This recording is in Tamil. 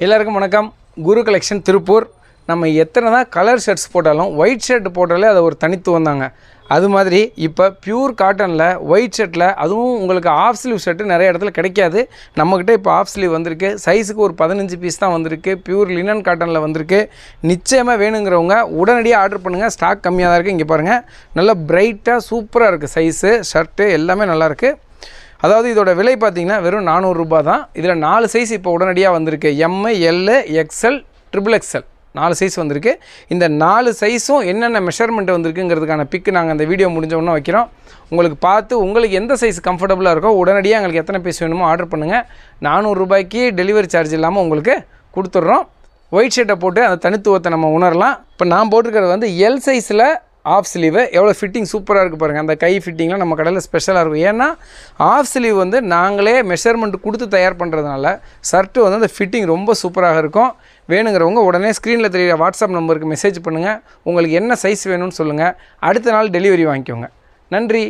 எல்லாருக்கும் வணக்கம். குரு கலெக்ஷன் திருப்பூர். நம்ம எத்தனை தான் கலர் ஷர்ட்ஸ் போட்டாலும் ஒயிட் ஷர்ட் போட்டாலே அது ஒரு தனித்துவம் தாங்க. அது மாதிரி இப்போ பியூர் காட்டனில் ஒயிட் ஷர்ட்டில் அதுவும் உங்களுக்கு ஆஃப் ஸ்லீவ் ஷர்ட்டு நிறைய இடத்துல கிடைக்காது. நம்மக்கிட்ட இப்போ ஆஃப் ஸ்லீவ் வந்திருக்கு. சைஸுக்கு ஒரு 15 பீஸ் தான் வந்திருக்கு. பியூர் லினன் காட்டனில் வந்திருக்கு. நிச்சயமாக வேணுங்கிறவங்க உடனடியாக ஆர்டர் பண்ணுங்கள். ஸ்டாக் கம்மியாக தான் இருக்குது. இங்கே பாருங்கள், நல்லா பிரைட்டாக சூப்பராக இருக்குது. சைஸு ஷர்ட்டு எல்லாமே நல்லாயிருக்கு. அதாவது இதோட விலை பார்த்திங்கன்னா வெறும் 400 ரூபா தான். இதில் 4 சைஸ் இப்போ உடனடியாக வந்திருக்கு. M, L, XL, XXL 4 size வந்திருக்கு. இந்த 4 சைஸும் என்னென்ன மெஷர்மெண்ட் வந்திருக்குங்கிறதுக்கான பிக்கு நாங்கள் அந்த வீடியோ முடிஞ்ச உடனே வைக்கிறோம். உங்களுக்கு பார்த்து உங்களுக்கு எந்த சைஸ் கம்ஃபர்டபுளாக இருக்கோ உடனடியாக எங்களுக்கு எத்தனை பீஸ் வேணுமோ ஆர்டர் பண்ணுங்கள். 400 ரூபாய்க்கு டெலிவரி சார்ஜ் இல்லாமல் உங்களுக்கு கொடுத்துட்றோம். ஒயிட் ஷர்ட்டை போட்டு அந்த தனித்துவத்தை நம்ம உணரலாம். இப்போ நான் போட்டிருக்கிறது வந்து எல் சைஸில் ஆஃப் ஸ்லீவு. எவ்வளோ ஃபிட்டிங் சூப்பராக இருக்குது பாருங்கள். அந்த கை ஃபிட்டிங்லாம் நம்ம கடையில் ஸ்பெஷலாக இருக்கும். ஏன்னா ஆஃப் ஸ்லீவ் வந்து நாங்களே மெஷர்மெண்ட் கொடுத்து தயார் பண்ணுறதுனால ஷர்ட்டு வந்து அந்த ஃபிட்டிங் ரொம்ப சூப்பராக இருக்கும். வேணுங்கிறவங்க உடனே ஸ்க்ரீனில் தெரியுற வாட்ஸ்அப் நம்பருக்கு மெசேஜ் பண்ணுங்கள். உங்களுக்கு என்ன சைஸ் வேணும்னு சொல்லுங்கள். அடுத்த நாள் டெலிவரி வாங்கிக்கோங்க. நன்றி.